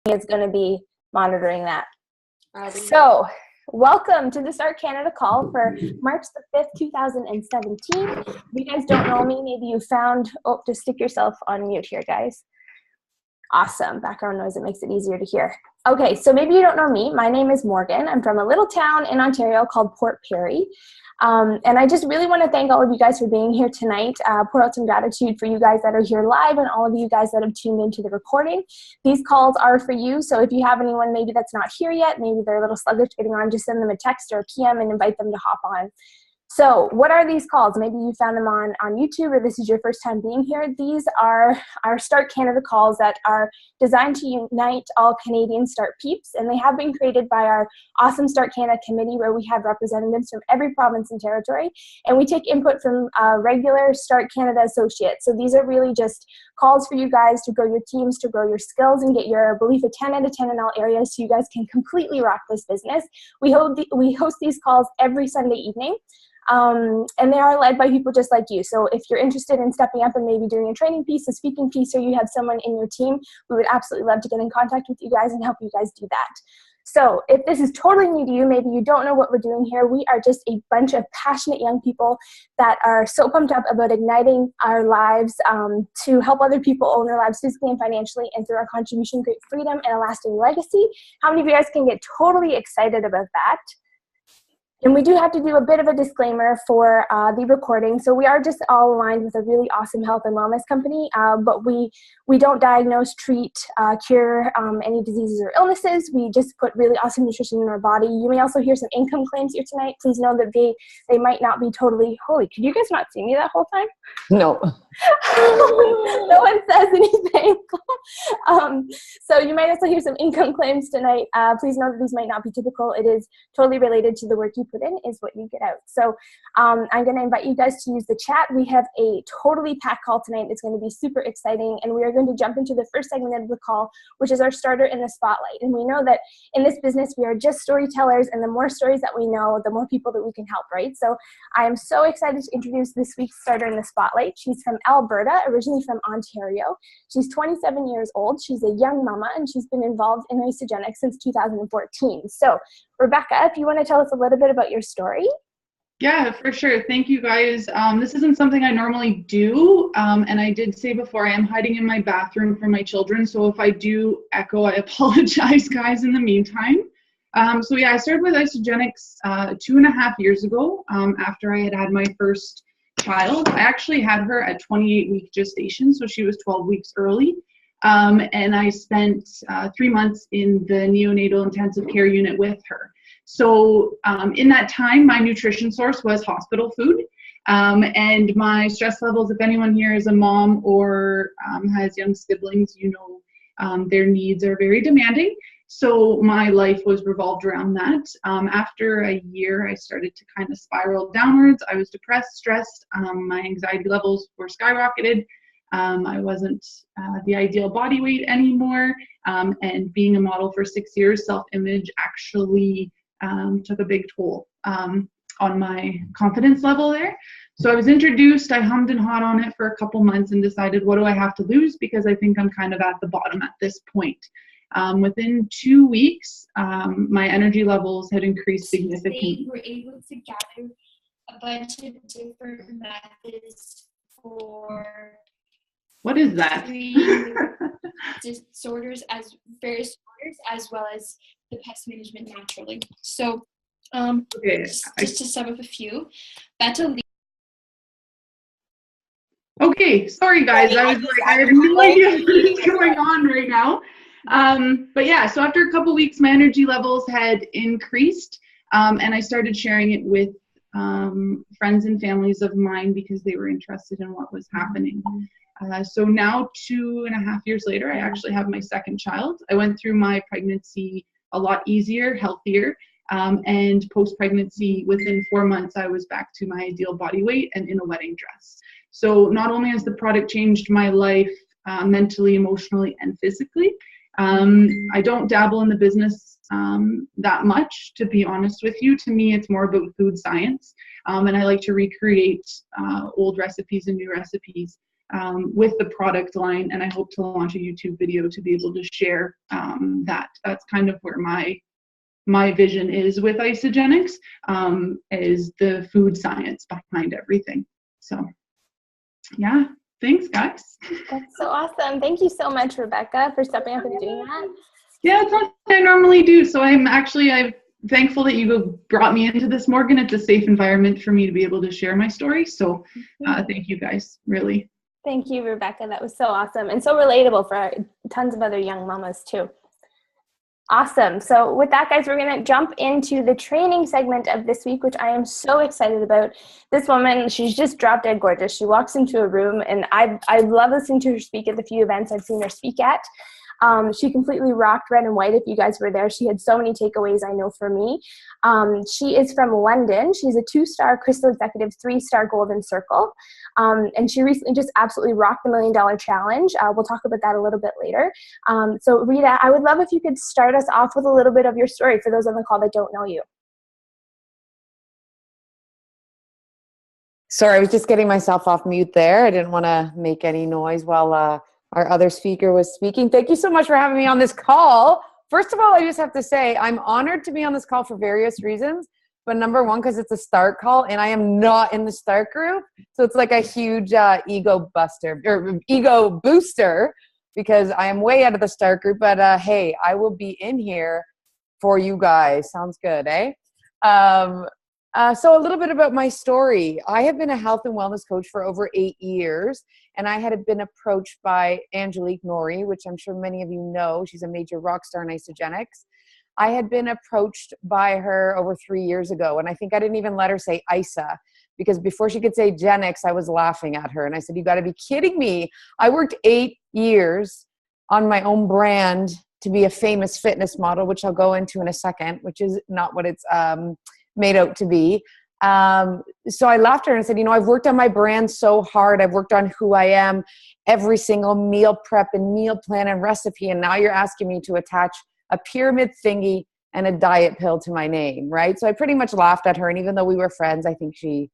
is going to be monitoring that. So welcome to the Start Canada call for March the 5th, 2017. If you guys don't know me, maybe you found, just stick yourself on mute here, guys. Awesome. Background noise, it makes it easier to hear. Okay, so maybe you don't know me. My name is Morgan. I'm from a little town in Ontario called Port Perry. And I just really want to thank all of you guys for being here tonight. Pour out some gratitude for you guys that are here live and all of you guys that have tuned into the recording. These calls are for you, so if you have anyone maybe that's not here yet, maybe they're a little sluggish getting on, just send them a text or a PM and invite them to hop on. So what are these calls? Maybe you found them on YouTube or this is your first time being here. These are our Start Canada calls that are designed to unite all Canadian Start peeps, and they have been created by our awesome Start Canada committee where we have representatives from every province and territory, and we take input from regular Start Canada associates. So these are really just calls for you guys to grow your teams, to grow your skills, and get your belief a 10 out of 10 in all areas so you guys can completely rock this business. We host these calls every Sunday evening. And they are led by people just like you. So if you're interested in stepping up and maybe doing a training piece, a speaking piece, or you have someone in your team, we would absolutely love to get in contact with you guys and help you guys do that. So if this is totally new to you, maybe you don't know what we're doing here, we are just a bunch of passionate young people that are so pumped up about igniting our lives to help other people own their lives physically and financially, and through our contribution, create freedom and a lasting legacy. How many of you guys can get totally excited about that? And we do have to do a bit of a disclaimer for the recording. So we are just all aligned with a really awesome health and wellness company, but we don't diagnose, treat, cure any diseases or illnesses. We just put really awesome nutrition in our body. You may also hear some income claims here tonight. Please know that they might not be totally holy. Could you guys not see me that whole time? No. No one says anything. So you might also hear some income claims tonight. Please know that these might not be typical. It is totally related to the work you put in is what you get out. So I'm going to invite you guys to use the chat. We have a totally packed call tonight. It's going to be super exciting, and we are going to jump into the first segment of the call, which is our starter in the spotlight. And we know that in this business, we are just storytellers, and the more stories that we know, the more people that we can help, right? So I am so excited to introduce this week's starter in the spotlight. She's from Alberta, originally from Ontario. She's 27 years old. She's a young mama, and she's been involved in Isogenics since 2014. So Rebecca, if you want to tell us a little bit about your story. Yeah, for sure. Thank you, guys. This isn't something I normally do, and I did say before I am hiding in my bathroom from my children, so if I do echo, I apologize, guys, in the meantime. So yeah, I started with Isogenics 2.5 years ago after I had my first child. I actually had her at 28-week gestation, so she was 12 weeks early. And I spent 3 months in the neonatal intensive care unit with her. So in that time, my nutrition source was hospital food. And my stress levels, if anyone here is a mom or has young siblings, you know their needs are very demanding. So my life was revolved around that. After a year, I started to kind of spiral downwards. I was depressed, stressed. My anxiety levels were skyrocketed. I wasn't the ideal body weight anymore, and being a model for 6 years, self-image actually took a big toll on my confidence level there. So I was introduced, I hummed and hawed on it for a couple months and decided, what do I have to lose? Because I think I'm kind of at the bottom at this point. Within 2 weeks, my energy levels had increased significantly. They were able to gather a bunch of different methods for What is that? various disorders as well as the pest management naturally. So Okay. just to sum up a few, beta. Okay, sorry guys, I was like, I have no idea what is going on right now. But yeah, so after a couple weeks, my energy levels had increased, and I started sharing it with friends and families of mine because they were interested in what was happening. So now 2.5 years later, I actually have my second child. I went through my pregnancy a lot easier, healthier, and post-pregnancy, within 4 months, I was back to my ideal body weight and in a wedding dress. So not only has the product changed my life mentally, emotionally, and physically, I don't dabble in the business that much, to be honest with you. To me, it's more about food science, and I like to recreate old recipes and new recipes with the product line, and I hope to launch a YouTube video to be able to share that. That's kind of where my vision is with Isogenics, is the food science behind everything. So yeah, thanks guys. That's so awesome. Thank you so much, Rebecca, for stepping up and doing that. Yeah, it's not what I normally do. So I'm thankful that you brought me into this, Morgan. It's a safe environment for me to be able to share my story. So thank you guys, really. Thank you, Rebecca. That was so awesome and so relatable for tons of other young mamas too. Awesome. So with that, guys, we're going to jump into the training segment of this week, which I am so excited about. This woman, she's just drop dead gorgeous. She walks into a room, and I love listening to her speak at the few events I've seen her speak at. She completely rocked red and white. If you guys were there, she had so many takeaways, I know, for me. She is from London. She's a 2-star Crystal Executive, 3-star Golden Circle. And she recently just absolutely rocked the $1 Million Challenge. We'll talk about that a little bit later. So Rita, I would love if you could start us off with a little bit of your story for those on the call that don't know you. Sorry, I was just getting myself off mute there. I didn't want to make any noise while our other speaker was speaking. Thank you so much for having me on this call. First of all, I just have to say I'm honored to be on this call for various reasons. But number one, because it's a start call and I am not in the start group. So it's like a huge ego booster because I am way out of the start group. But hey, I will be in here for you guys. Sounds good, eh? So a little bit about my story. I have been a health and wellness coach for over 8 years, and I had been approached by Angelique Nori, which I'm sure many of you know. She's a major rock star in Isogenics. I had been approached by her over 3 years ago, and I think I didn't even let her say ISA, because before she could say Genix, I was laughing at her, and I said, you got to be kidding me. I worked 8 years on my own brand to be a famous fitness model, which I'll go into in a second, which is not what it's made out to be. So I laughed at her and said, I've worked on my brand so hard. I've worked on who I am, every single meal prep and meal plan and recipe. And now you're asking me to attach a pyramid thingy and a diet pill to my name, right? So I pretty much laughed at her. And even though we were friends, I think she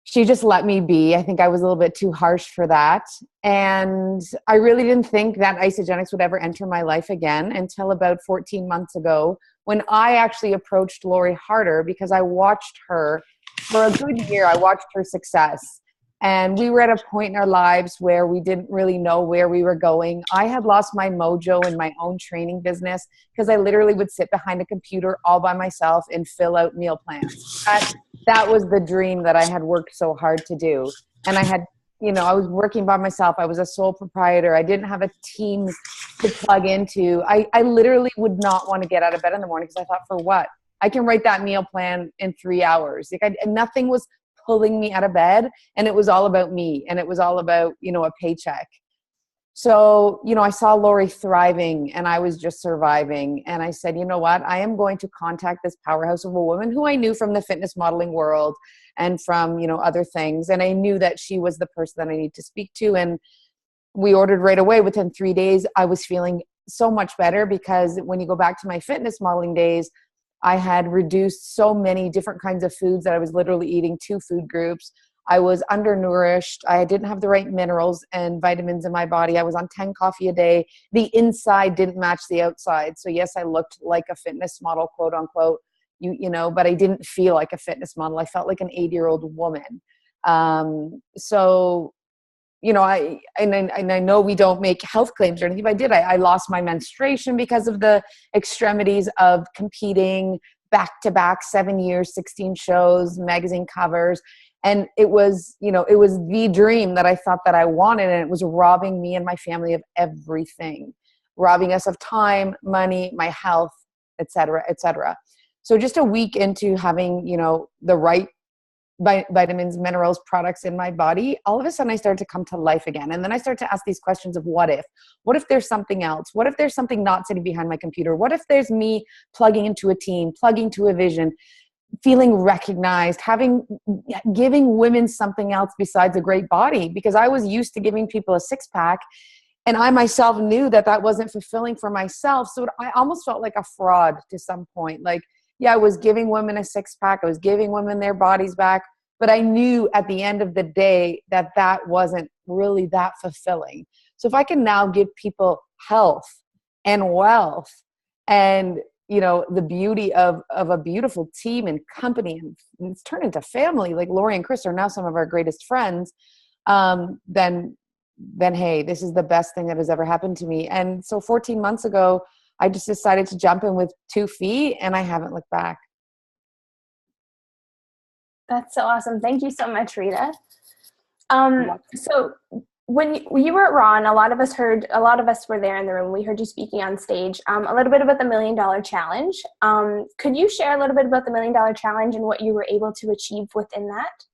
just let me be. I think I was a little bit too harsh for that. And I really didn't think that Isogenics would ever enter my life again until about 14 months ago, when I actually approached Lori Harder because I watched her for a good year. I watched her success. And we were at a point in our lives where we didn't really know where we were going. I had lost my mojo in my own training business because I literally would sit behind a computer all by myself and fill out meal plans. That was the dream that I had worked so hard to do. And I had, I was working by myself. I was a sole proprietor. I didn't have a team to plug into. I literally would not want to get out of bed in the morning because I thought, for what? I can write that meal plan in 3 hours. Nothing was pulling me out of bed, and it was all about me, and it was all about, a paycheck. So, I saw Lori thriving and I was just surviving. And I said, you know what? I am going to contact this powerhouse of a woman who I knew from the fitness modeling world and from, other things. And I knew that she was the person that I need to speak to. And we ordered right away. Within 3 days, I was feeling so much better, because when you go back to my fitness modeling days, I had reduced so many different kinds of foods that I was literally eating 2 food groups. I was undernourished. I didn't have the right minerals and vitamins in my body. I was on 10 coffee a day. The inside didn't match the outside. So yes, I looked like a fitness model, quote unquote, but I didn't feel like a fitness model. I felt like an 80-year-old woman. I know we don't make health claims or anything, but I did. I lost my menstruation because of the extremities of competing back-to-back 7 years, 16 shows, magazine covers. And it was, it was the dream that I thought that I wanted. And it was robbing me and my family of everything, robbing us of time, money, my health, et cetera, et cetera. So just a week into having, the right vitamins, minerals, products in my body, all of a sudden I started to come to life again. And then I started to ask these questions of what if there's something else? What if there's something not sitting behind my computer? What if there's me plugging into a team, plugging to a vision, feeling recognized, giving women something else besides a great body? Because I was used to giving people a 6-pack, and I myself knew that wasn't fulfilling for myself. So I almost felt like a fraud to some point. Like, yeah, I was giving women a 6-pack. I was giving women their bodies back. But I knew at the end of the day that wasn't really that fulfilling. So if I can now give people health and wealth and, you know, the beauty of a beautiful team and company, and it's turned into family, like Lori and Chris are now some of our greatest friends, then hey, this is the best thing that has ever happened to me. And so 14 months ago, I just decided to jump in with 2 feet, and I haven't looked back. That's so awesome. Thank you so much, Rita. So when you were at Ron, a lot of us were there in the room. We heard you speaking on stage, a little bit about the $1 Million Challenge. Could you share a little bit about the $1 Million Challenge and what you were able to achieve within that?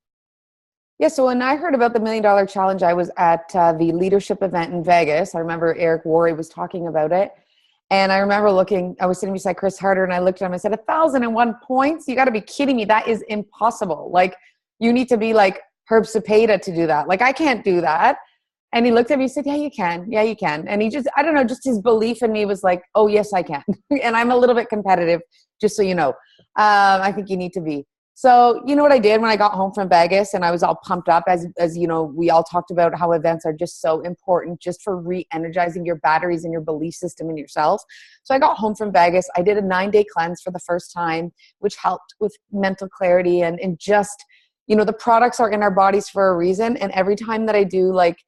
Yeah, so when I heard about the $1 Million Challenge, I was at the leadership event in Vegas. I remember Eric Worre was talking about it. And I remember I was sitting beside Chris Harder, and I looked at him and I said, 1,001 points? You got to be kidding me. That is impossible. Like, you need to be like Herb Cepeda to do that. Like, I can't do that. And he looked at me and said, yeah, you can. Yeah, you can. And he just, I don't know, just his belief in me was like, oh, yes, I can. And I'm a little bit competitive, just so you know. I think you need to be. So, you know what I did when I got home from Vegas, and I was all pumped up, as you know, we all talked about how events are just so important just for re-energizing your batteries and your belief system in yourself. So I got home from Vegas. I did a 9-day cleanse for the first time, which helped with mental clarity and just, you know, the products are in our bodies for a reason. And every time that I do like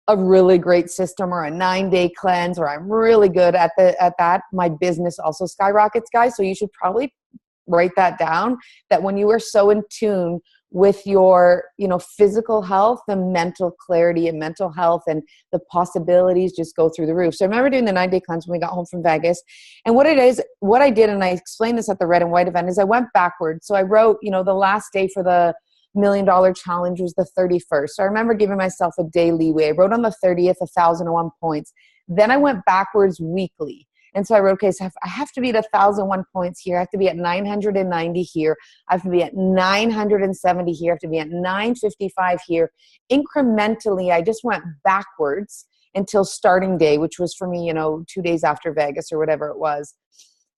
a really great system or a 9-day cleanse, or I'm really good at that, my business also skyrockets, guys. So you should probably write that down, that when you are so in tune with your, you know, physical health, the mental clarity and mental health and the possibilities just go through the roof. So I remember doing the 9-day cleanse when we got home from Vegas. And what I did, and I explained this at the Red and White event, is I went backwards. So I wrote, you know, the last day for the $1 Million Challenge was the 31st. So I remember giving myself a day leeway. I wrote on the 30th, 1,001 points. Then I went backwards weekly. And so I wrote, okay, so I have to be at 1,001 points here. I have to be at 990 here. I have to be at 970 here. I have to be at 955 here. Incrementally, I just went backwards until starting day, which was for me, you know, 2 days after Vegas or whatever it was.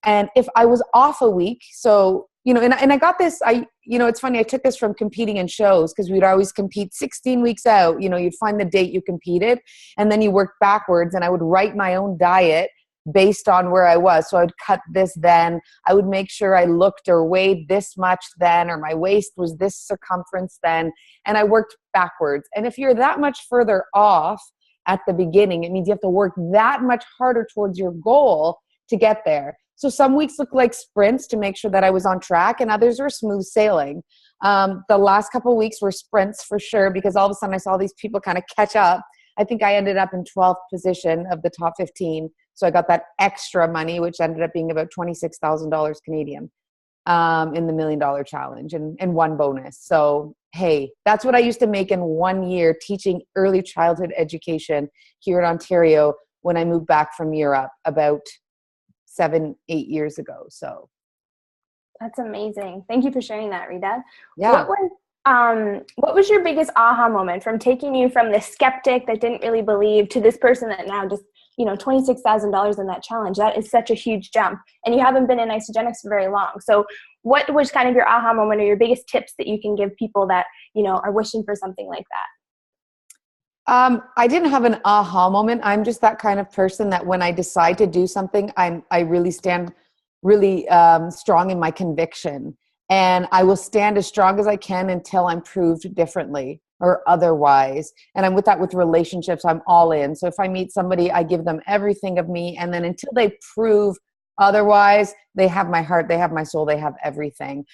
And if I was off a week, so, you know, and I got this, you know, it's funny, I took this from competing in shows, because we'd always compete 16 weeks out. You know, you'd find the date you competed, and then you work backwards, and I would write my own diet based on where I was. So I would cut this then. I would make sure I looked or weighed this much then, or my waist was this circumference then. And I worked backwards. And if you're that much further off at the beginning, it means you have to work that much harder towards your goal to get there. So some weeks look like sprints to make sure that I was on track, and others were smooth sailing. The last couple of weeks were sprints for sure, because all of a sudden I saw these people kind of catch up. I think I ended up in 12th position of the top 15. So I got that extra money, which ended up being about $26,000 Canadian in the $1 Million Challenge, and one bonus. So, hey, that's what I used to make in 1 year teaching early childhood education here in Ontario when I moved back from Europe about 7-8 years ago. So that's amazing. Thank you for sharing that, Rita. Yeah. What was your biggest aha moment from taking you from the skeptic that didn't really believe to this person that now just, you know, $26,000 in that challenge? That is such a huge jump, and you haven't been in Isogenics for very long. So what was kind of your aha moment, or your biggest tips that you can give people that, you know, are wishing for something like that? I didn't have an aha moment. I'm just that kind of person that when I decide to do something, I really stand really strong in my conviction. And I will stand as strong as I can until I'm proved differently or otherwise. And I'm with that with relationships. I'm all in. So if I meet somebody, I give them everything of me. And then until they prove otherwise, they have my heart, they have my soul, they have everything.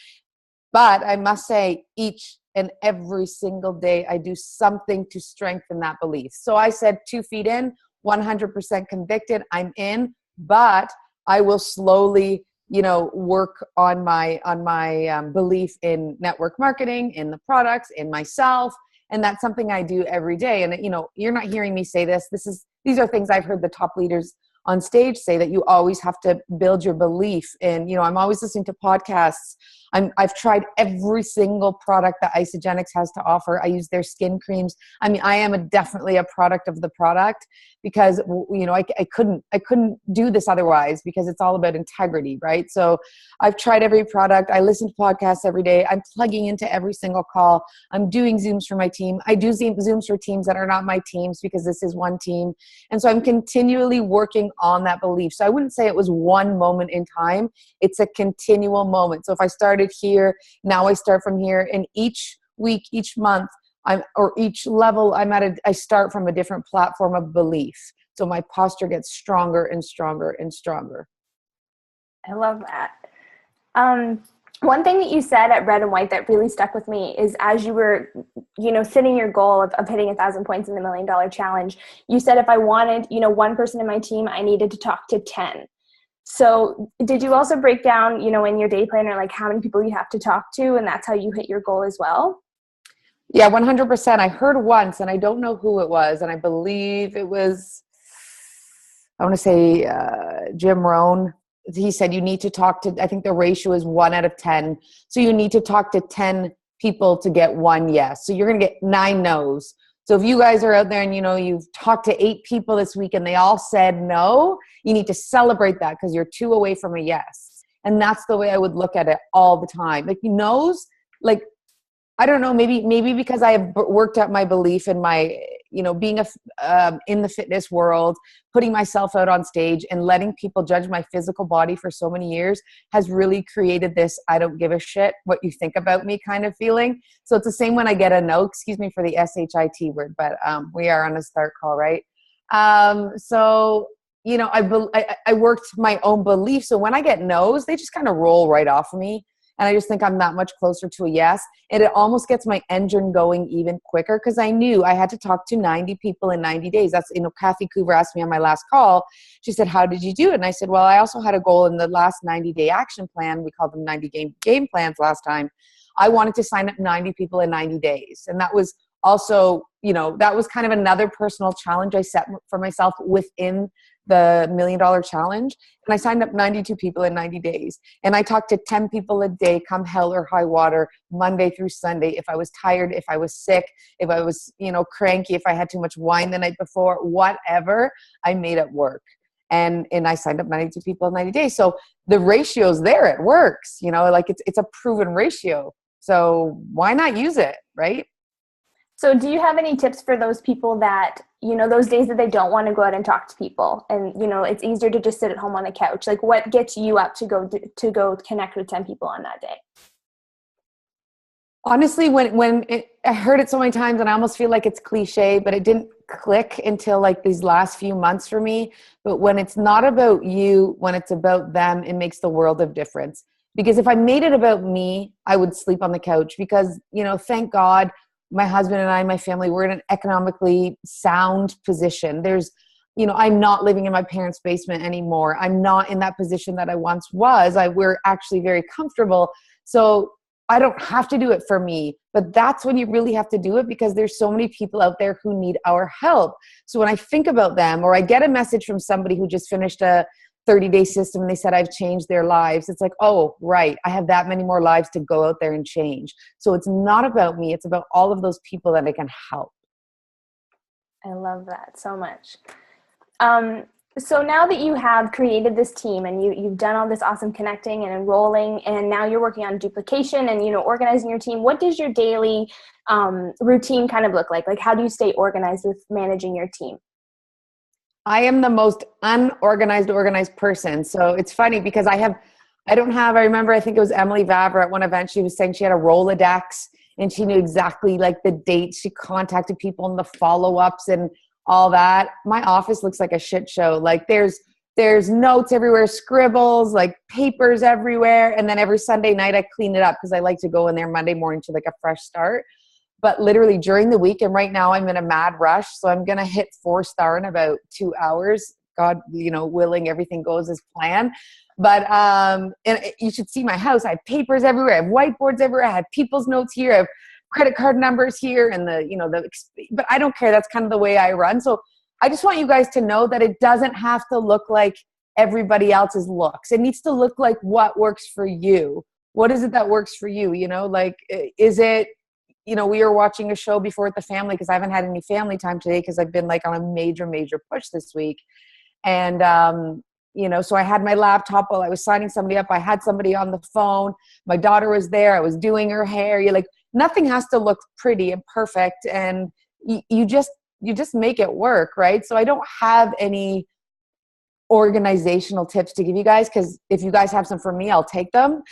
But I must say, each and every single day, I do something to strengthen that belief. So I said 2 feet in, 100% convicted, I'm in, but I will slowly, you know, work on my belief in network marketing, in the products, in myself. And that's something I do every day. And, you know, you're not hearing me say this. These are things I've heard the top leaders on stage say that you always have to build your belief in, I'm always listening to podcasts. I've tried every single product that Isagenix has to offer. I use their skin creams. I mean, I am definitely a product of the product because, I couldn't do this otherwise because it's all about integrity, right? So I've tried every product. I listen to podcasts every day. I'm plugging into every single call. I'm doing Zooms for my team. I do Zooms for teams that are not my teams because this is one team. And so I'm continually working on that belief. So I wouldn't say it was one moment in time. It's a continual moment. So if I started here, now I start from here, and each week, each month, or each level, I start from a different platform of belief. So my posture gets stronger and stronger and stronger. I love that. One thing that you said at Red and White that really stuck with me is as you were, setting your goal of hitting 1,000 points in the $1 Million Challenge, you said if I wanted, one person in my team, I needed to talk to 10. So did you also break down, in your day planner, like how many people you have to talk to, and that's how you hit your goal as well? Yeah, 100%. I heard once, and I don't know who it was, and I believe it was, I want to say Jim Rohn. He said you need to talk to, I think the ratio is 1 out of 10. So you need to talk to 10 people to get 1 yes. So you're going to get 9 no's. So if you guys are out there and, you've talked to 8 people this week and they all said no, you need to celebrate that because you're 2 away from a yes. And that's the way I would look at it all the time. Like no's, like, I don't know, maybe because I have worked out my belief in my, being in the fitness world, putting myself out on stage and letting people judge my physical body for so many years has really created this I don't give a shit what you think about me kind of feeling. So it's the same when I get a no, excuse me for the SHIT word, but we are on a start call, right? So, I worked my own belief. So when I get no's, they just kind of roll right off of me. And I just think I'm that much closer to a yes. And it almost gets my engine going even quicker because I knew I had to talk to 90 people in 90 days. That's, Kathy Coover asked me on my last call. She said, how did you do it? And I said, well, I also had a goal in the last 90-day action plan. We called them 90 game plans last time. I wanted to sign up 90 people in 90 days. And that was also, that was kind of another personal challenge I set for myself within the $1 Million Challenge. And I signed up 92 people in 90 days. And I talked to 10 people a day, come hell or high water, Monday through Sunday. If I was tired, if I was sick, if I was, cranky, if I had too much wine the night before, whatever, I made it work. And I signed up 92 people in 90 days. So the ratio's there, it works, like it's a proven ratio. So why not use it, right? So do you have any tips for those people that, those days that they don't want to go out and talk to people and, it's easier to just sit at home on the couch? Like what gets you up to go connect with 10 people on that day? Honestly, I heard it so many times and I almost feel like it's cliche, but it didn't click until like these last few months for me. But when it's not about you, when it's about them, it makes the world of difference. Because if I made it about me, I would sleep on the couch because, thank God, my husband and I, my family, we're in an economically sound position. I'm not living in my parents' basement anymore. I'm not in that position that I once was. We're actually very comfortable. So I don't have to do it for me, but that's when you really have to do it because there's so many people out there who need our help. So when I think about them, or I get a message from somebody who just finished a 30-day system and they said I've changed their lives, it's like, oh, right, I have that many more lives to go out there and change. So it's not about me, it's about all of those people that I can help. I love that so much. So now that you have created this team and you've done all this awesome connecting and enrolling, and now you're working on duplication and organizing your team, what does your daily routine kind of look like? Like how do you stay organized with managing your team? I am the most organized person. So it's funny because I remember, I think it was Emily Vavra at one event, she was saying she had a Rolodex and she knew exactly like the dates she contacted people and the follow-ups and all that. My office looks like a shit show. Like there's notes everywhere, scribbles, like papers everywhere. And then every Sunday night I clean it up because I like to go in there Monday morning to like a fresh start. But literally during the week, and right now I'm in a mad rush, so I'm going to hit 4-star in about 2 hours. God, willing, everything goes as planned. But and you should see my house. I have papers everywhere. I have whiteboards everywhere. I have people's notes here. I have credit card numbers here, and but I don't care. That's kind of the way I run. So I just want you guys to know that it doesn't have to look like everybody else's looks. It needs to look like what works for you. What is it that works for you? You know, like, is it, you know, we were watching a show before with the family because I haven't had any family time today because I've been like on a major push this week. And, you know, so I had my laptop while I was signing somebody up. I had somebody on the phone. My daughter was there. I was doing her hair. You're like, nothing has to look pretty and perfect. And you just make it work, right? So I don't have any organizational tips to give you guys, because if you guys have some for me, I'll take them.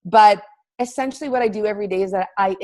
But essentially what I do every day is that I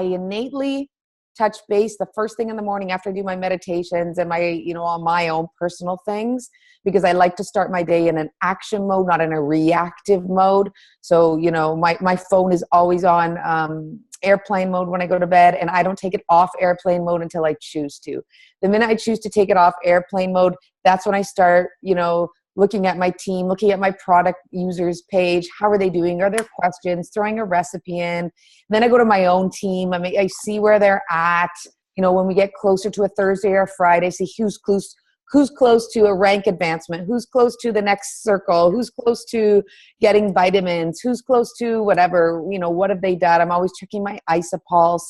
innately touch base the first thing in the morning after I do my meditations and my, you know, on my own personal things, because I like to start my day in an action mode, not in a reactive mode. So, you know, my phone is always on airplane mode when I go to bed, and I don't take it off airplane mode until I choose to. The minute I choose to take it off airplane mode, that's when I start, you know, looking at my team, looking at my product users page. How are they doing? Are there questions? Throwing a recipe in. Then I go to my own team. I see where they're at. You know, when we get closer to a Thursday or a Friday, see who's close to a rank advancement, who's close to the next circle, who's close to getting vitamins, who's close to whatever, you know, what have they done? I'm always checking my isopulse.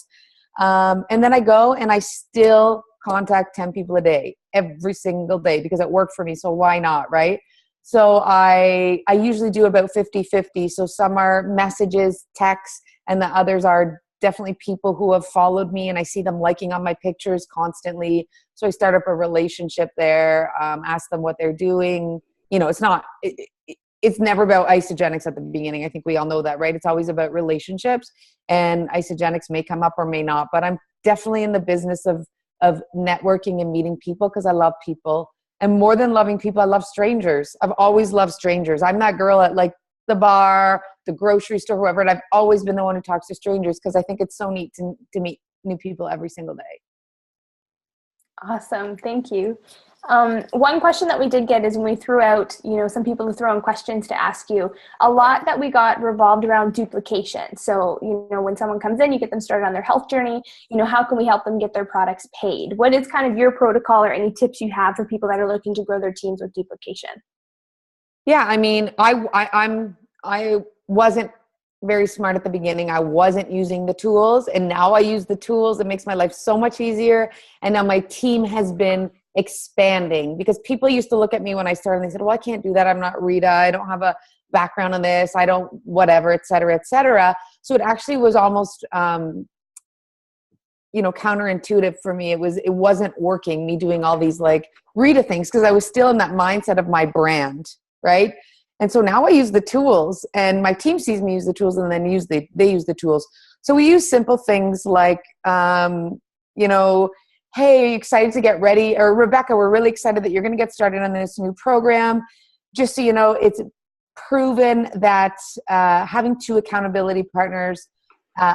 And then I go and I still contact 10 people a day, every single day, because it worked for me. So why not, right? So I usually do about 50-50. So some are messages, texts, and the others are definitely people who have followed me and I see them liking on my pictures constantly. So I start up a relationship there, ask them what they're doing. You know, it's never about isogenics at the beginning. I think we all know that, right? It's always about relationships, and isogenics may come up or may not, but I'm definitely in the business of networking and meeting people because I love people. And more than loving people, I love strangers. I've always loved strangers. I'm that girl at like the bar, the grocery store, whoever, and I've always been the one who talks to strangers because I think it's so neat to meet new people every single day. Awesome. Thank you. One question that we did get is when we threw out, you know, some people to throw in questions to ask you, a lot that we got revolved around duplication. So, you know, when someone comes in, you get them started on their health journey, you know, how can we help them get their products paid? What is kind of your protocol or any tips you have for people that are looking to grow their teams with duplication? Yeah, I mean, I wasn't very smart at the beginning. I wasn't using the tools, and now I use the tools. It makes my life so much easier. And now my team has been expanding, because people used to look at me when I started and they said, well, I can't do that. I'm not Rita. I don't have a background on this. I don't, whatever, et cetera, et cetera. So it actually was almost, you know, counterintuitive for me. It wasn't working, me doing all these like Rita things, because I was still in that mindset of my brand, right? And so now I use the tools, and my team sees me use the tools, and then they use the tools. So we use simple things like, you know, hey, are you excited to get ready? Or Rebecca, we're really excited that you're going to get started on this new program. Just so you know, it's proven that having two accountability partners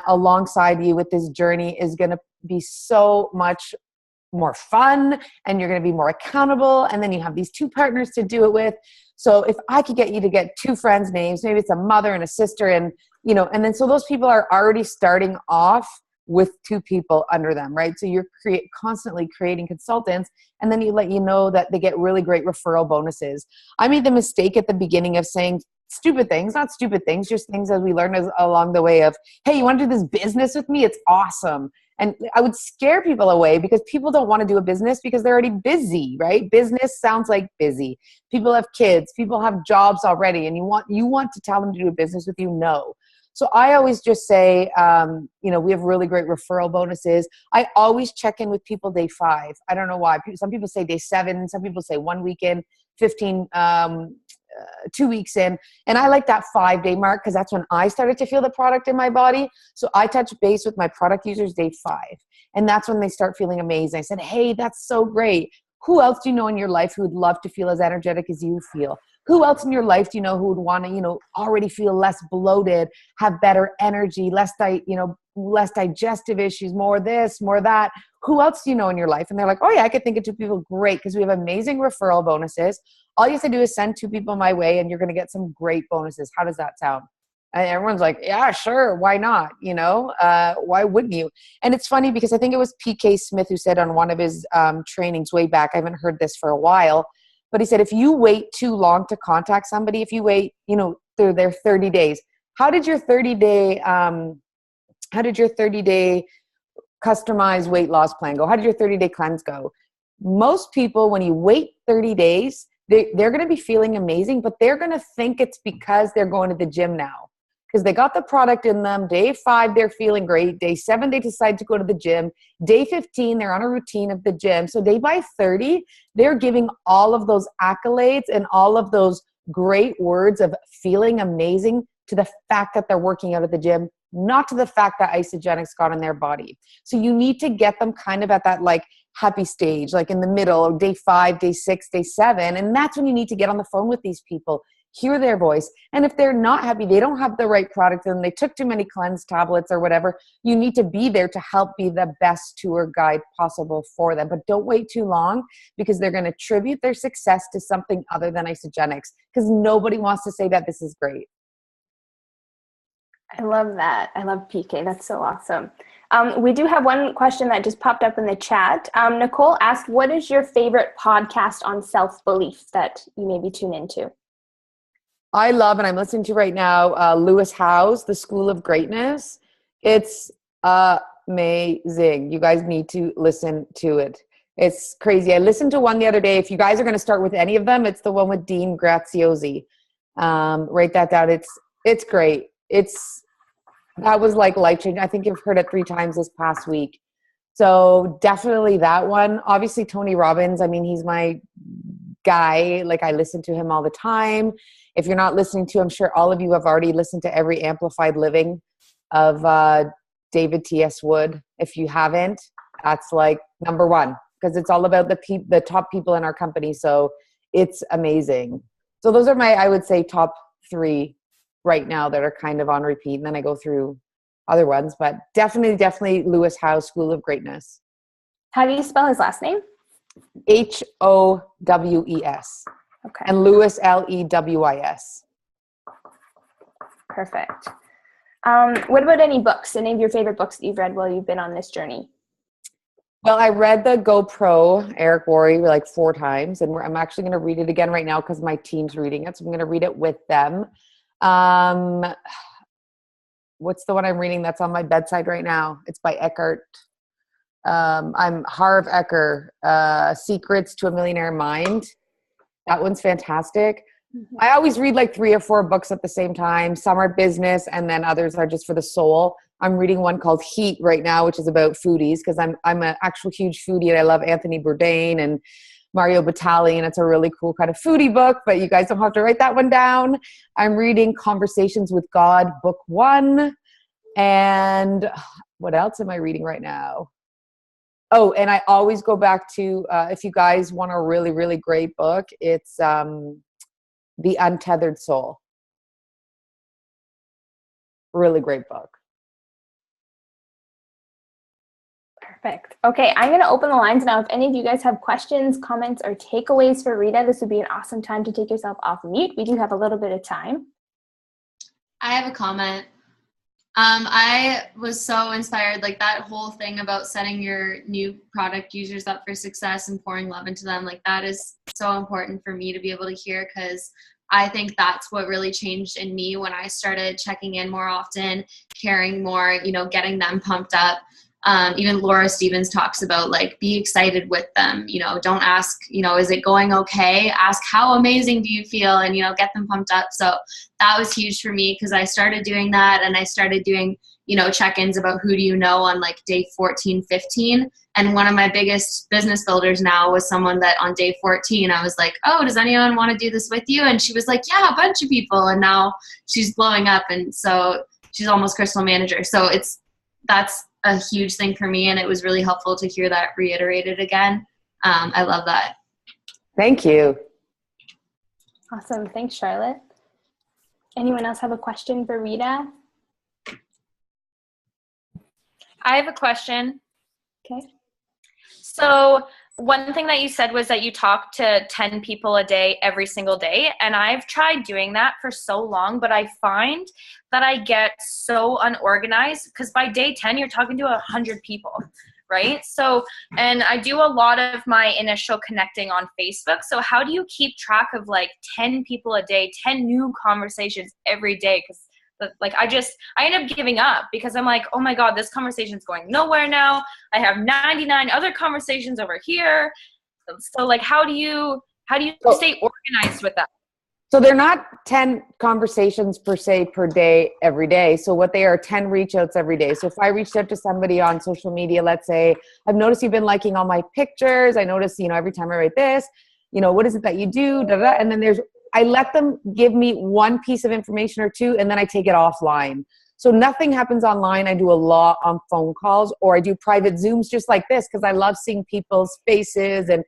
alongside you with this journey is going to be so much more fun, and you're going to be more accountable. And then you have these two partners to do it with. So if I could get you to get two friends' names, maybe it's a mother and a sister, and, you know, and then so those people are already starting off with two people under them, right? So you're constantly creating consultants, and then you let you know that they get really great referral bonuses. I made the mistake at the beginning of saying stupid things, not stupid things, just things as we learn along the way of, hey, you want to do this business with me? It's awesome. And I would scare people away because people don't want to do a business because they're already busy, right? Business sounds like busy. People have kids, people have jobs already, and you want to tell them to do a business with you? No. So I always just say, you know, we have really great referral bonuses. I always check in with people day 5. I don't know why. Some people say day 7. Some people say 1 week in, 15, 2 weeks in. And I like that 5-day mark because that's when I started to feel the product in my body. So I touch base with my product users day 5. And that's when they start feeling amazing. I said, hey, that's so great. Who else do you know in your life who would love to feel as energetic as you feel? Who else in your life do you know who would want to, you know, already feel less bloated, have better energy, less digestive issues, more this, more that? Who else do you know in your life? And they're like, oh yeah, I could think of 2 people. Great, because we have amazing referral bonuses. All you have to do is send 2 people my way, and you're going to get some great bonuses. How does that sound? And everyone's like, yeah, sure. Why not? Why wouldn't you? And it's funny because I think it was PK Smith who said on one of his trainings way back, I haven't heard this for a while, but he said, if you wait too long to contact somebody, if you wait, through their 30 days, how did your 30-day customized weight loss plan go? How did your 30-day cleanse go? Most people, when you wait 30 days, they're going to be feeling amazing, but they're going to think it's because they're going to the gym now. Because they got the product in them. Day 5, they're feeling great. Day 7, they decide to go to the gym. Day 15, they're on a routine of the gym. So by 30, they're giving all of those accolades and all of those great words of feeling amazing to the fact that they're working out at the gym, not to the fact that Isagenix got in their body. So you need to get them kind of at that like happy stage, like in the middle, day 5, day 6, day 7. And that's when you need to get on the phone with these people, hear their voice. And if they're not happy, they don't have the right product and they took too many cleanse tablets or whatever, you need to be there to help be the best tour guide possible for them. But don't wait too long, because they're going to attribute their success to something other than Isagenix, because nobody wants to say that this is great. I love that. I love PK. That's so awesome. We do have one question that just popped up in the chat. Nicole asked, what is your favorite podcast on self-belief that you maybe tune into? I love, and I'm listening to right now, Lewis Howes, The School of Greatness. It's amazing. You guys need to listen to it. It's crazy. I listened to one the other day. If you guys are going to start with any of them, it's the one with Dean Graziosi. Write that down. It's great. That was like life-changing. I think you've heard it 3 times this past week. So definitely that one. Obviously, Tony Robbins. I mean, he's my guy. Like, I listen to him all the time. If you're not listening to, I'm sure all of you have already listened to every Amplified Living of David T.S. Wood. If you haven't, that's like number 1, because it's all about the top people in our company. So it's amazing. So those are my, I would say, top 3 right now that are kind of on repeat. And then I go through other ones, but definitely Lewis Howes, School of Greatness. How do you spell his last name? Howes. Okay. And Lewis, Lewis. Perfect. What about any books? Any of your favorite books that you've read while you've been on this journey? Well, I read the GoPro, Eric Worre, like 4 times, and I'm actually going to read it again right now because my team's reading it, so I'm going to read it with them. What's the one I'm reading that's on my bedside right now? It's by Eckhart. I'm Harv Eker, Secrets to a Millionaire Mind. That one's fantastic. Mm-hmm. I always read like 3 or 4 books at the same time. Some are business and then others are just for the soul. I'm reading one called Heat right now, which is about foodies, because I'm an actual huge foodie and I love Anthony Bourdain and Mario Batali, and it's a really cool kind of foodie book, but you guys don't have to write that one down. I'm reading Conversations with God, book 1. And what else am I reading right now? Oh, and I always go back to, if you guys want a really, really great book, it's The Untethered Soul. Really great book. Perfect. Okay, I'm going to open the lines now. If any of you guys have questions, comments, or takeaways for Rita, this would be an awesome time to take yourself off mute. We do have a little bit of time. I have a comment. I was so inspired, like that whole thing about setting your new product users up for success and pouring love into them. Like that is so important for me to be able to hear, because I think that's what really changed in me when I started checking in more often, caring more, getting them pumped up. Even Laura Stevens talks about like, be excited with them, don't ask, is it going okay? Ask how amazing do you feel, and, get them pumped up. So that was huge for me, because I started doing that, and I started doing, check-ins about who do you know on like day 14, 15. And one of my biggest business builders now was someone that on day 14, I was like, oh, does anyone want to do this with you? And she was like, yeah, a bunch of people. And now she's blowing up. And so she's almost crystal manager. So that's a huge thing for me, and it was really helpful to hear that reiterated again. I love that. Thank you. Awesome. Thanks, Charlotte. Anyone else have a question for Rita? I have a question. Okay. So one thing that you said was that you talk to 10 people a day every single day. And I've tried doing that for so long, but I find that I get so unorganized because by day 10, you're talking to 100 people, right? So, and I do a lot of my initial connecting on Facebook. So how do you keep track of like 10 people a day, 10 new conversations every day? Because like I end up giving up because I'm like, oh my God, this conversation's going nowhere now. I have 99 other conversations over here. So like, how do you stay organized with that? So they're not 10 conversations per se per day every day. So what they are 10 reach outs every day. So if I reached out to somebody on social media, let's say, I've noticed you've been liking all my pictures. I notice, every time I write this, what is it that you do? Da, da, da. And then I let them give me one piece of information or two, and then I take it offline. So nothing happens online. I do a lot on phone calls, or I do private Zooms just like this because I love seeing people's faces and,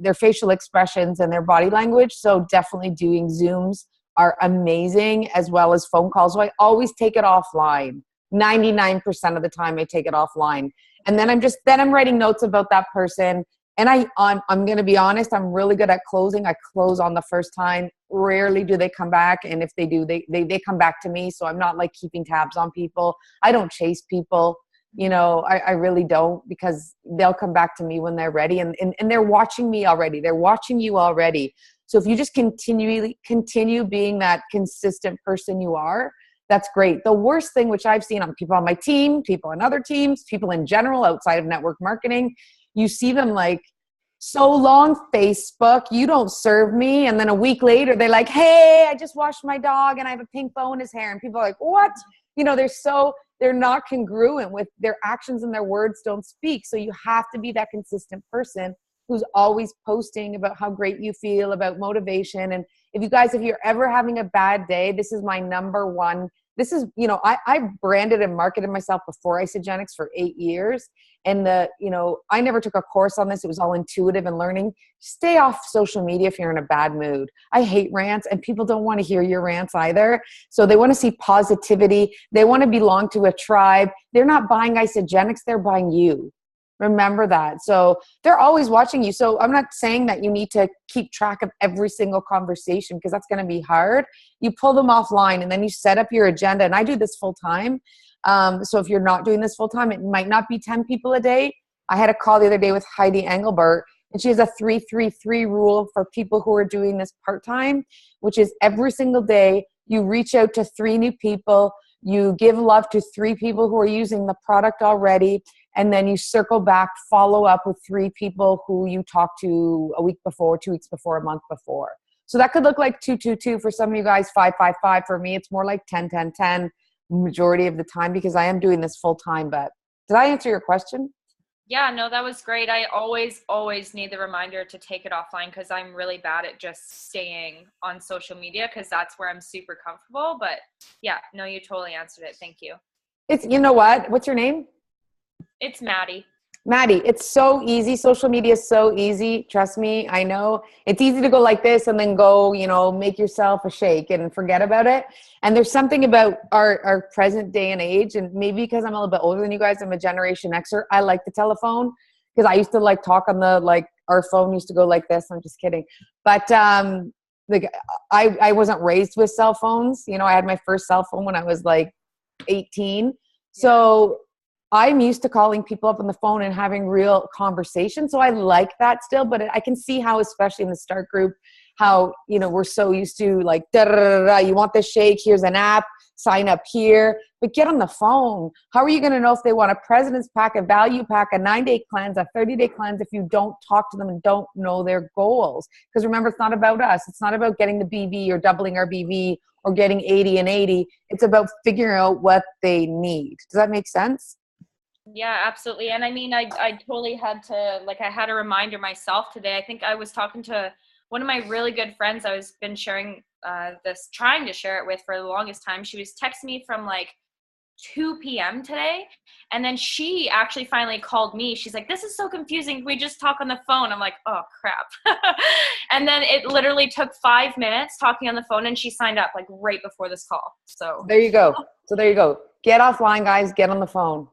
their facial expressions and their body language. So definitely doing Zooms are amazing, as well as phone calls. So I always take it offline. 99% of the time I take it offline. And then I'm writing notes about that person. And I'm going to be honest, I'm really good at closing. I close on the first time. Rarely do they come back. And if they do, they come back to me. So I'm not like keeping tabs on people. I don't chase people. I really don't, because they'll come back to me when they're ready. And they're watching me already. They're watching you already. So if you just continue being that consistent person you are, that's great. The worst thing, which I've seen on people on my team, people on other teams, people in general outside of network marketing, you see them like, so long, Facebook, you don't serve me. And then a week later, they're like, hey, I just washed my dog and I have a pink bow in his hair. And people are like, what? They're not congruent with their actions, and their words don't speak. So you have to be that consistent person who's always posting about how great you feel, about motivation. And if you're ever having a bad day, this is my number one. This is, I branded and marketed myself before Isagenix for 8 years. And I never took a course on this. It was all intuitive and learning. Stay off social media if you're in a bad mood. I hate rants, and people don't want to hear your rants either. So they want to see positivity. They want to belong to a tribe. They're not buying Isagenix. They're buying you. Remember that. So they're always watching you. So I'm not saying that you need to keep track of every single conversation, because that's going to be hard. You pull them offline, and then you set up your agenda. And I do this full time. So if you're not doing this full time, it might not be 10 people a day. I had a call the other day with Heidi Engelbert, and she has a 3-3-3 rule for people who are doing this part-time, which is every single day you reach out to 3 new people. You give love to 3 people who are using the product already. And then you circle back, follow up with 3 people who you talked to a week before, 2 weeks before, a month before. So that could look like 2-2-2 for some of you guys, 5-5-5. For me, it's more like 10-10-10 majority of the time, because I am doing this full time. But did I answer your question? Yeah, no, that was great. I always need the reminder to take it offline, because I'm really bad at just staying on social media, because that's where I'm super comfortable. But yeah, no, you totally answered it. Thank you. It's, you know what? What's your name? It's Maddie. Maddie, it's so easy. Social media is so easy. Trust me. I know it's easy to go like this and then go, make yourself a shake and forget about it. And there's something about our present day and age, and maybe because I'm a little bit older than you guys, I'm a Generation Xer. I like the telephone, because I used to like talk on our phone used to go like this. I'm just kidding. But I wasn't raised with cell phones. I had my first cell phone when I was like 18. So I'm used to calling people up on the phone and having real conversations. So I like that still, but I can see how, especially in the start group, how, we're so used to like, da, da, da, da, you want this shake, here's an app, sign up here, but get on the phone. How are you going to know if they want a president's pack, a value pack, a 9-day cleanse, a 30-day cleanse, if you don't talk to them and don't know their goals? Because remember, it's not about us. It's not about getting the BV or doubling our BV or getting 80 and 80. It's about figuring out what they need. Does that make sense? Yeah, absolutely. And I mean, I totally had to, I had a reminder myself today. I think I was talking to one of my really good friends. I was been sharing trying to share it with for the longest time. She was texting me from 2 p.m. today. And then she actually finally called me. She's like, this is so confusing. We just talk on the phone. I'm like, oh crap. And then it literally took 5 minutes talking on the phone, and she signed up right before this call. So there you go. Get offline, guys. Get on the phone.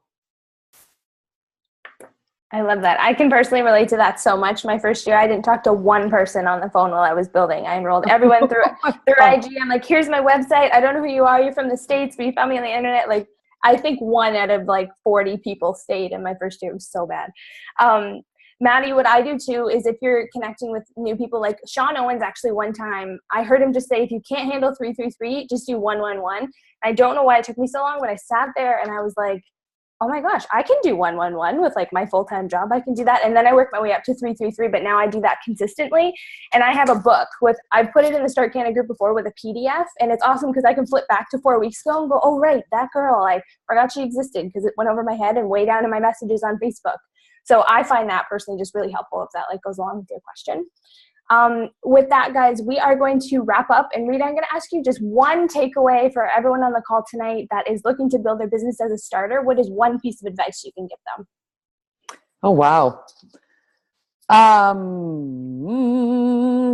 I love that. I can personally relate to that so much. My first year, I didn't talk to one person on the phone while I was building. I enrolled everyone through IG. I'm like, here's my website. I don't know who you are. You're from the States, but you found me on the internet. Like, I think 1 out of like 40 people stayed in my first year. It was so bad. Maddie, what I do too is if you're connecting with new people, like Sean Owens, actually one time, I heard him just say, if you can't handle 333, just do 111. I don't know why it took me so long, but I sat there and I was like, oh my gosh, I can do 111 with like my full-time job. I can do that. And then I worked my way up to 333, but now I do that consistently. And I have a book I put it in the Start Canada group before with a PDF. And it's awesome because I can flip back to 4 weeks ago and go, oh, right, that girl, I forgot she existed because it went over my head and way down in my messages on Facebook. So I find that personally just really helpful if that like goes along with your question. With that, guys, we are going to wrap up. And Rita, I'm going to ask you just one takeaway for everyone on the call tonight that is looking to build their business as a starter. What is one piece of advice you can give them? Oh, wow.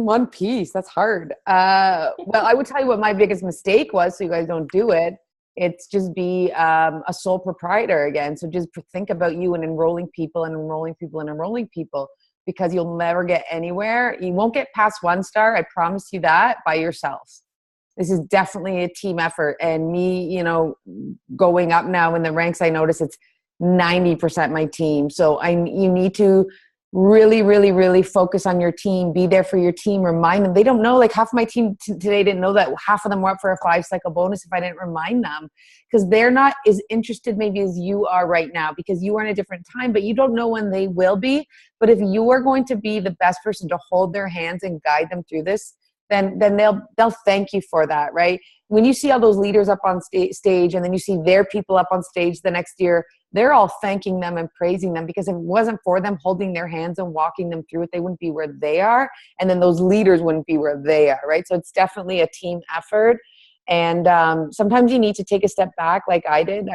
One piece. That's hard. Well, I would tell you what my biggest mistake was, so you guys don't do it. It's just be a sole proprietor again. So just think about you and enrolling people and enrolling people and enrolling people, because you'll never get anywhere. You won't get past 1 star. I promise you that, by yourself. This is definitely a team effort. And me, you know, going up now in the ranks, I notice it's 90% my team. So you need to really, really, really focus on your team. Be there for your team. Remind them. They don't know, like half of my team today didn't know that half of them were up for a 5-cycle bonus if I didn't remind them, because they're not as interested maybe as you are right now, because you are in a different time, but you don't know when they will be. But if you are going to be the best person to hold their hands and guide them through this, then they'll thank you for that, right? When you see all those leaders up on stage and then you see their people up on stage the next year, they're all thanking them and praising them, because if it wasn't for them holding their hands and walking them through it, they wouldn't be where they are. And then those leaders wouldn't be where they are, right? So it's definitely a team effort. And sometimes you need to take a step back like I did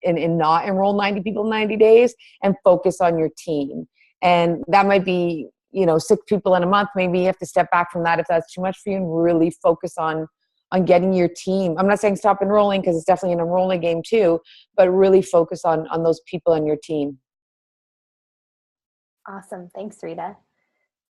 and not enroll 90 people in 90 days and focus on your team. And that might be, 6 people in a month. Maybe you have to step back from that if that's too much for you and really focus on getting your team. I'm not saying stop enrolling, because it's definitely an enrolling game too, but really focus on those people on your team. Awesome. Thanks, Rita.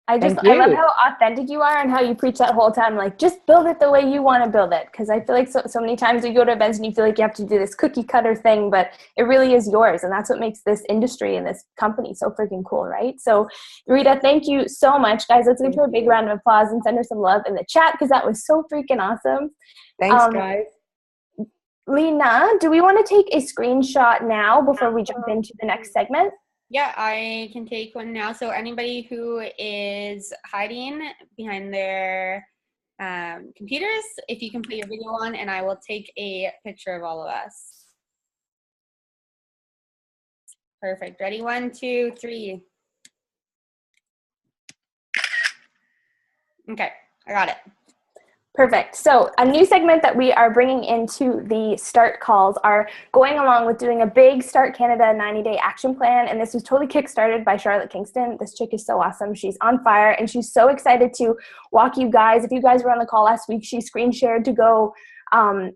I love how authentic you are and how you preach that whole time. Like, just build it the way you want to build it. Because I feel like so many times we go to events and you feel like you have to do this cookie cutter thing, but it really is yours. And that's what makes this industry and this company so freaking cool, right? So Rita, thank you so much. Guys, let's give her a big round of applause and send her some love in the chat, because that was so freaking awesome. Thanks, guys. Lena, do we want to take a screenshot now before we jump into the next segment? Yeah, I can take one now. So anybody who is hiding behind their computers, if you can put your video on, and I will take a picture of all of us. Perfect. Ready? 1, 2, 3. Okay, I got it. Perfect. So a new segment that we are bringing into the start calls are going along with doing a big Start Canada 90-day action plan. And this was totally kickstarted by Charlotte Kingston. This chick is so awesome. She's on fire and she's so excited to walk you guys. If you guys were on the call last week, she screen shared to go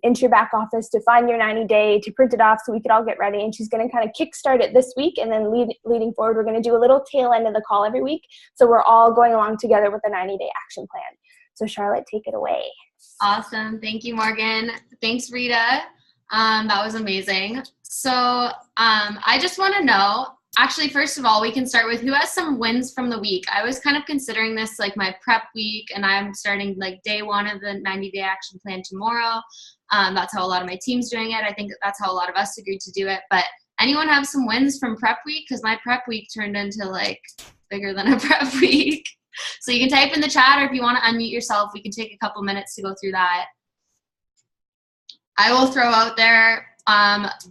into your back office to find your 90-day, to print it off so we could all get ready. And she's going to kind of kickstart it this week. And then leading forward, we're going to do a little tail end of the call every week. So we're all going along together with the 90-day action plan. So Charlotte, take it away. Awesome. Thank you, Morgan. Thanks, Rita. That was amazing. So I just want to know, actually, first of all, we can start with who has some wins from the week. I was kind of considering this like my prep week, and I'm starting like day 1 of the 90-day action plan tomorrow. That's how a lot of my team's doing it. I think that's how a lot of us agreed to do it. But anyone have some wins from prep week? Because my prep week turned into like bigger than a prep week. So you can type in the chat, or if you want to unmute yourself, we can take a couple minutes to go through that. I will throw out there,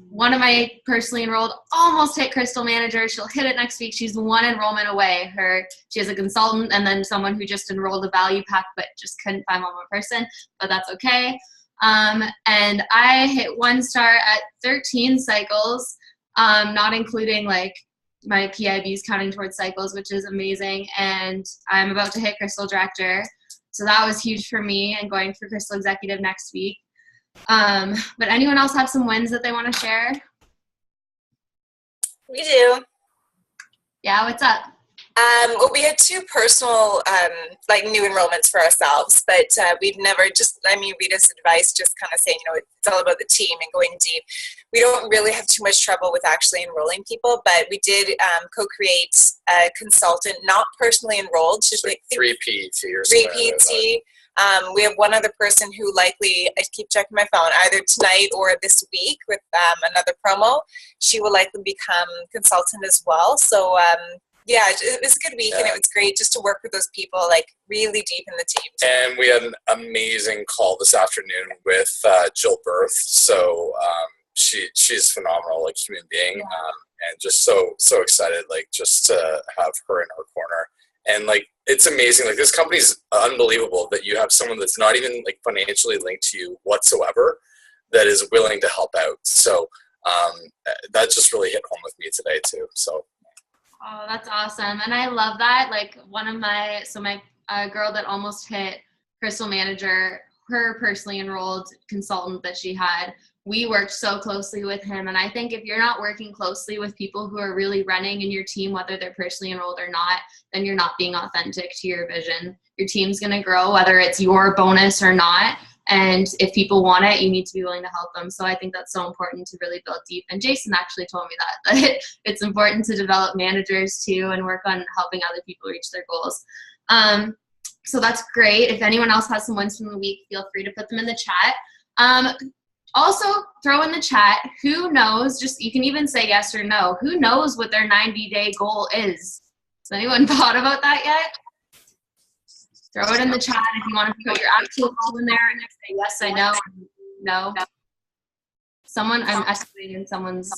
one of my personally enrolled almost hit Crystal Manager. She'll hit it next week. She's 1 enrollment away. She has a consultant and then someone who just enrolled a value pack but just couldn't find one more person, but that's okay. And I hit 1 star at 13 cycles, not including like my PIBs counting towards cycles, which is amazing. And I'm about to hit Crystal Director. So that was huge for me, and going for Crystal Executive next week. But anyone else have some wins that they want to share? We do. Yeah, what's up? Well, we had 2 personal, like new enrollments for ourselves, but we've never Rita's advice, just kind of saying, it's all about the team and going deep. We don't really have too much trouble with actually enrolling people, but we did co-create a consultant, not personally enrolled. She's like 3 PT or 3 something. PT. We have one other person who likely, I keep checking my phone, either tonight or this week with another promo. She will likely become consultant as well. So, yeah, it was a good week, and it was great just to work with those people, like, really deep in the team. And we had an amazing call this afternoon with Jill Berth. So she's phenomenal, like, human being, and just so excited, like, just to have her in our corner. And, like, it's amazing. Like, this company's unbelievable that you have someone that's not even, like, financially linked to you whatsoever that is willing to help out. So that just really hit home with me today, too. So. Oh, that's awesome. And I love that. Like, my girl that almost hit Crystal Manager, her personally enrolled consultant that she had, we worked so closely with him. And I think if you're not working closely with people who are really running in your team, whether they're personally enrolled or not, then you're not being authentic to your vision. Your team's going to grow, whether it's your bonus or not. And if people want it, you need to be willing to help them. So I think that's so important to really build deep. And Jason actually told me that it's important to develop managers too and work on helping other people reach their goals. So that's great. If anyone else has some wins from the week, feel free to put them in the chat. Also, throw in the chat, who knows, you can even say yes or no, who knows what their 90-day goal is? Has anyone thought about that yet? Throw it in the chat if you want to put your actual goal in there and say yes, I know, or no. I'm estimating someone's,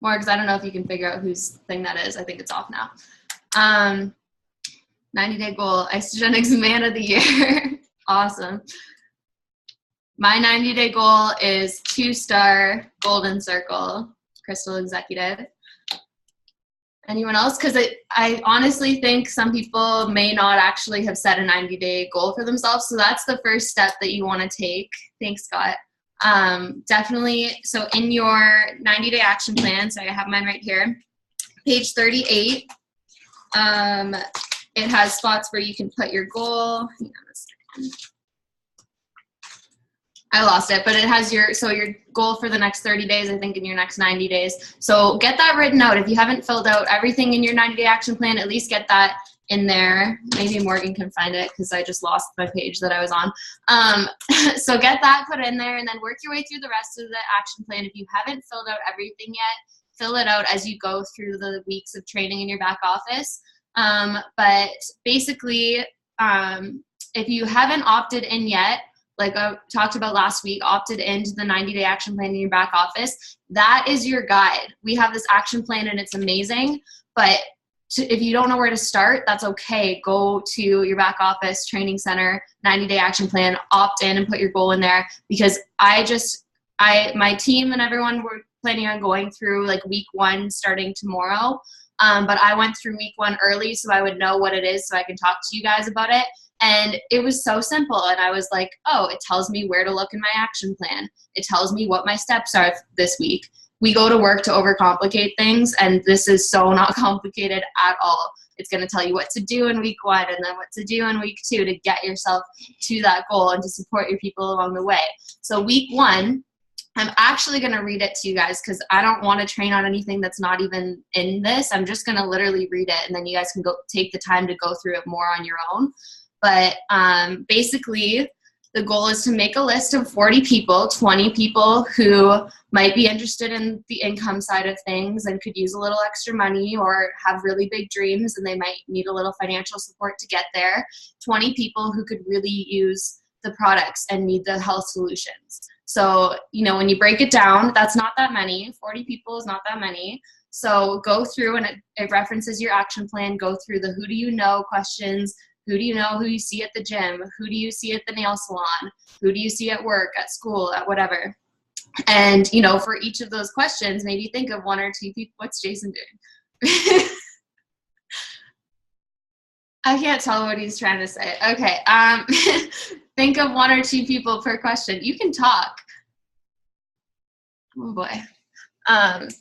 more because I don't know if you can figure out whose thing that is. I think it's off now. 90-day goal, Isogenics Man of the Year. Awesome. My 90-day goal is 2-star Golden Circle, Crystal Executive. Anyone else? Because I honestly think some people may not actually have set a 90-day goal for themselves. So that's the first step that you want to take. Thanks, Scott. Definitely. So in your 90-day action plan, so I have mine right here, page 38, it has spots where you can put your goal. Hang on a second. I lost it, but it has your goal for the next 30 days, I think, in your next 90 days. So get that written out. If you haven't filled out everything in your 90-day action plan, at least get that in there. Maybe Morgan can find it because I just lost my page that I was on. So get that put in there and then work your way through the rest of the action plan. If you haven't filled out everything yet, fill it out as you go through the weeks of training in your back office. But basically, if you haven't opted in yet, like I talked about last week, opted into the 90-day action plan in your back office, that is your guide. We have this action plan and it's amazing, but if you don't know where to start, that's okay. Go to your back office training center, 90-day action plan, opt in and put your goal in there, because my team and everyone were planning on going through like week 1 starting tomorrow. But I went through week 1 early so I would know what it is so I can talk to you guys about it. And it was so simple. And I was like, oh, it tells me where to look in my action plan. It tells me what my steps are this week. We go to work to overcomplicate things, and this is so not complicated at all. It's going to tell you what to do in week 1 and then what to do in week 2 to get yourself to that goal and to support your people along the way. So week 1, I'm actually going to read it to you guys because I don't want to train on anything that's not even in this. I'm just going to literally read it, and then you guys can go take the time to go through it more on your own. But basically, the goal is to make a list of 40 people, 20 people who might be interested in the income side of things and could use a little extra money or have really big dreams and they might need a little financial support to get there, 20 people who could really use the products and need the health solutions. So, when you break it down, that's not that many. 40 people is not that many. So go through, and it references your action plan. Go through the who do you know questions. Who do you know who you see at the gym? Who do you see at the nail salon? Who do you see at work, at school, at whatever? And, for each of those questions, maybe think of 1 or 2 people. What's Jason doing? I can't tell what he's trying to say. Okay. Think of 1 or 2 people per question. You can talk. Oh boy.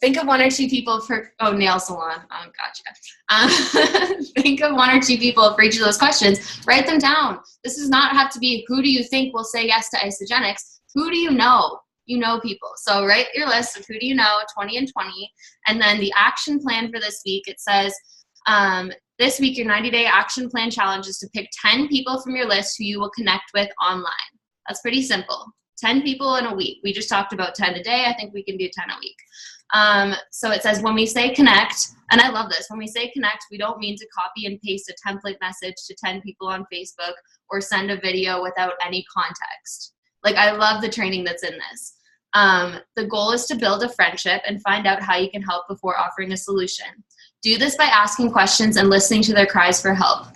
Think of one or two people nail salon. Oh, gotcha. Think of one or two people for each of those questions. Write them down. This does not have to be, who do you think will say yes to Isogenics? Who do you know? You know people. So write your list of who do you know, 20 and 20. And then the action plan for this week, it says, this week, your 90-day action plan challenge is to pick 10 people from your list who you will connect with online. That's pretty simple. 10 people in a week. We just talked about 10 a day. I think we can do 10 a week. So it says, when we say connect, and I love this, when we say connect, we don't mean to copy and paste a template message to 10 people on Facebook or send a video without any context. Like, I love the training that's in this. The goal is to build a friendship and find out how you can help before offering a solution. Do this by asking questions and listening to their cries for help.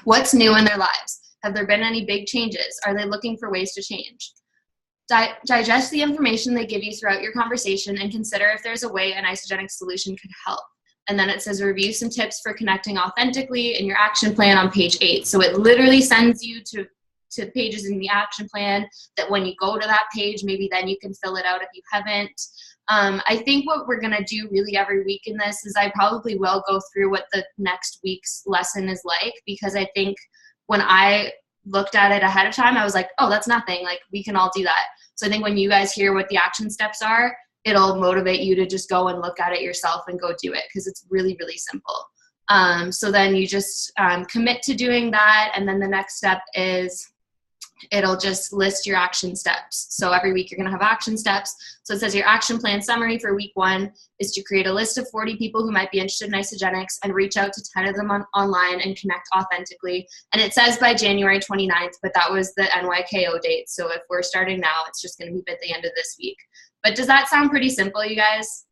What's new in their lives? Have there been any big changes? Are they looking for ways to change? Digest the information they give you throughout your conversation and consider if there's a way an isogenic solution could help. And then it says review some tips for connecting authentically in your action plan on page 8. So it literally sends you to pages in the action plan that when you go to that page, maybe then you can fill it out if you haven't. I think what we're going to do really every week in this is I probably will go through what the next week's lesson is like, because I think when I looked at it ahead of time, I was like, oh, that's nothing. Like, we can all do that. So I think when you guys hear what the action steps are, it'll motivate you to just go and look at it yourself and go do it, because it's really, really simple. So then you just commit to doing that. And then the next step is it'll just list your action steps. So every week you're going to have action steps. So it says your action plan summary for week 1 is to create a list of 40 people who might be interested in isogenics and reach out to 10 of them online and connect authentically. And it says by January 29th, but that was the NYKO date. So if we're starting now, it's just going to be at the end of this week. But does that sound pretty simple, you guys?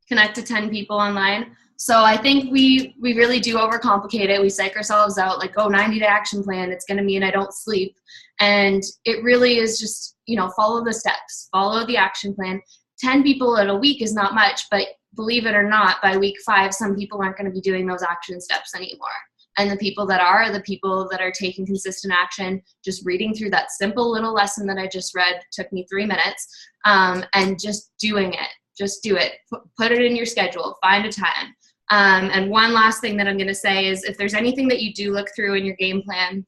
Connect to 10 people online. So I think we really do overcomplicate it. We psych ourselves out like, oh, 90-day action plan, it's going to mean I don't sleep. And it really is just, follow the steps, follow the action plan. 10 people in a week is not much, but believe it or not, by week 5, some people aren't going to be doing those action steps anymore. And the people that are the people that are taking consistent action, just reading through that simple little lesson that I just read took me 3 minutes, and just doing it. Just do it. Put it in your schedule. Find a time. And one last thing that I'm going to say is if there's anything that you do look through in your game plan,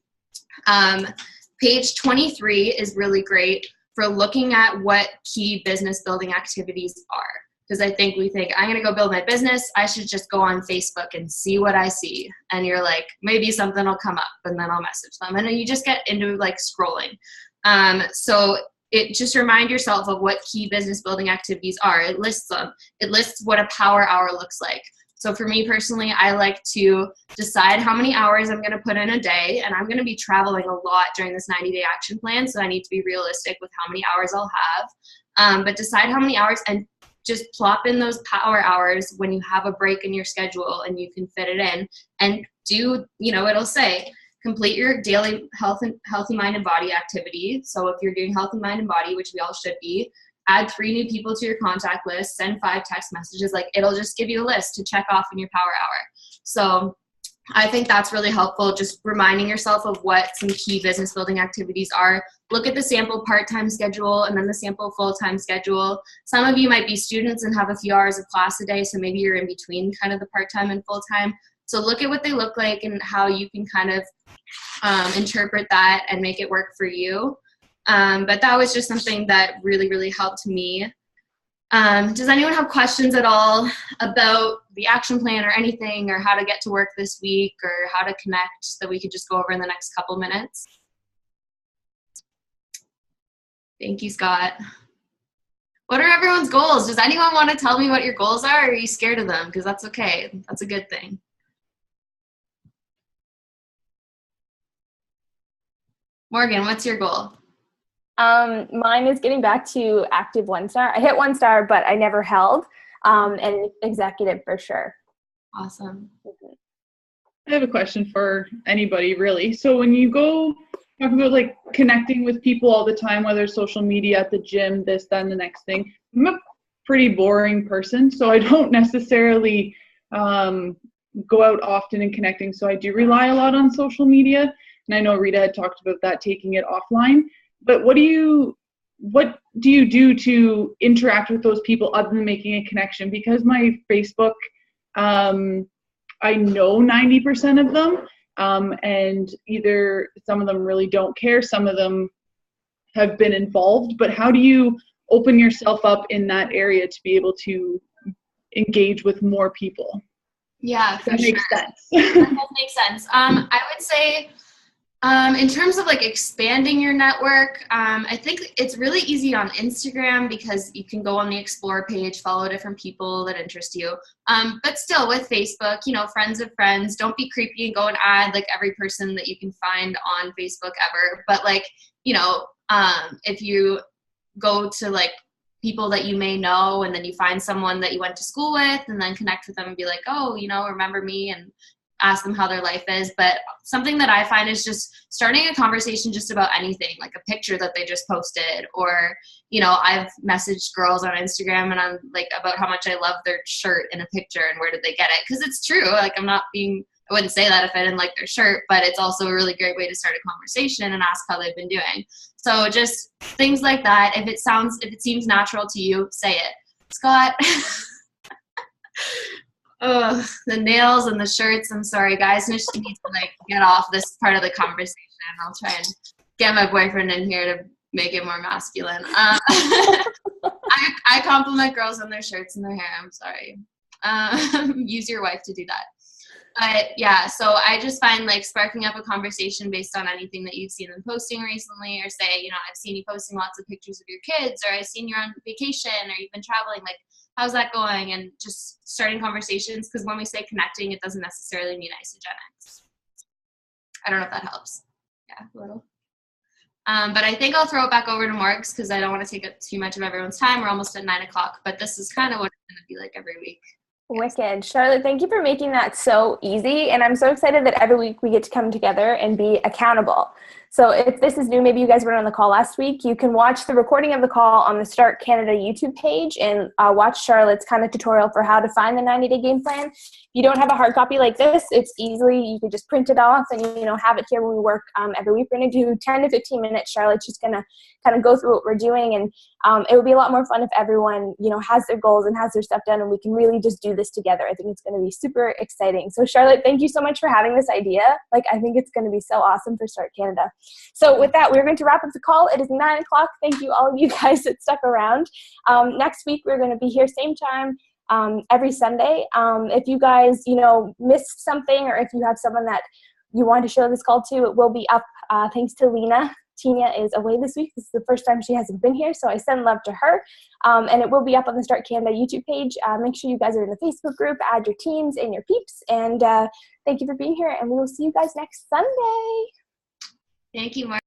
page 23 is really great for looking at what key business building activities are. Because I think we think, I'm going to go build my business, I should just go on Facebook and see what I see. And you're like, maybe something will come up and then I'll message them. And then you just get into like scrolling. So it just remind yourself of what key business building activities are. It lists them. It lists what a power hour looks like. So for me personally, I like to decide how many hours I'm going to put in a day, and I'm going to be traveling a lot during this 90-day action plan, so I need to be realistic with how many hours I'll have. But decide how many hours and just plop in those power hours when you have a break in your schedule and you can fit it in, and do, it'll say, complete your daily healthy mind and body activity. So if you're doing healthy mind and body, which we all should be, add 3 new people to your contact list, send 5 text messages. Like, it'll just give you a list to check off in your power hour. So I think that's really helpful, just reminding yourself of what some key business building activities are. Look at the sample part-time schedule and then the sample full-time schedule. Some of you might be students and have a few hours of class a day, so maybe you're in between kind of the part-time and full-time. So look at what they look like and how you can kind of interpret that and make it work for you. But that was just something that really, really helped me. Does anyone have questions at all about the action plan or anything, or how to get to work this week, or how to connect that we could just go over in the next couple minutes? Thank you, Scott. What are everyone's goals? Does anyone want to tell me what your goals are, or are you scared of them? Because that's okay. That's a good thing. Morgan, what's your goal? Mine is getting back to active 1-star. I hit 1-star, but I never held, and executive for sure. Awesome. I have a question for anybody, really. So when you go talk about like connecting with people all the time, whether it's social media, at the gym, this, then the next thing, I'm a pretty boring person, so I don't necessarily go out often and connecting. So I do rely a lot on social media. And I know Rita had talked about that, taking it offline. But what do you what do you do to interact with those people other than making a connection? Because my Facebook, I know 90% of them, and either some of them really don't care, some of them have been involved, but how do you open yourself up in that area to be able to engage with more people? Yeah, for that sure. Makes sense. That does make sense. I would say, in terms of like expanding your network, I think it's really easy on Instagram because you can go on the explore page, follow different people that interest you. But still with Facebook, you know, friends of friends, don't be creepy and go and add like every person that you can find on Facebook ever. But like, you know, if you go to like people that you may know and then you find someone that you went to school with and then connect with them and be like, oh, you know, remember me, and ask them how their life is. But something that I find is just starting a conversation just about anything, like a picture that they just posted, or, you know, I've messaged girls on Instagram and I'm like about how much I love their shirt in a picture and where did they get it? Because it's true. Like I wouldn't say that if I didn't like their shirt, but it's also a really great way to start a conversation and ask how they've been doing. So just things like that. If it seems natural to you, say it. Scott. Oh, the nails and the shirts. I'm sorry, guys. Mish needs to like get off this part of the conversation. I'll try and get my boyfriend in here to make it more masculine. I compliment girls on their shirts and their hair. I'm sorry. Use your wife to do that. But yeah, so I just find like sparking up a conversation based on anything that you've seen them posting recently, or say, you know, I've seen you posting lots of pictures of your kids, or I've seen you're on vacation, or you've been traveling, like, how's that going? And just starting conversations, because when we say connecting, it doesn't necessarily mean isogenics. I don't know if that helps. Yeah, a little. But I think I'll throw it back over to Marks because I don't want to take up too much of everyone's time. We're almost at 9 o'clock, but this is kind of what it's going to be like every week. Wicked. Charlotte, thank you for making that so easy. And I'm so excited that every week we get to come together and be accountable. So if this is new, maybe you guys weren't on the call last week, you can watch the recording of the call on the Start Canada YouTube page and watch Charlotte's kind of tutorial for how to find the 90-day game plan. If you don't have a hard copy like this, it's easily, you can just print it off and, you know, have it here when we work every week. We're going to do 10 to 15 minutes. Charlotte's just going to kind of go through what we're doing. And it would be a lot more fun if everyone, you know, has their goals and has their stuff done, and we can really just do this together. I think it's going to be super exciting. So Charlotte, thank you so much for having this idea. Like, I think it's going to be so awesome for Start Canada. So with that, we're going to wrap up the call. It is 9 o'clock. Thank you all of you guys that stuck around. Next week, we're going to be here same time every Sunday. If you guys, you know, missed something, or if you have someone that you want to show this call to, it will be up thanks to Lena. Tina is away this week. This is the first time she hasn't been here, so I send love to her. And it will be up on the Start Canada YouTube page. Make sure you guys are in the Facebook group, add your teams and your peeps, and thank you for being here, and we will see you guys next Sunday. Thank you, Mark.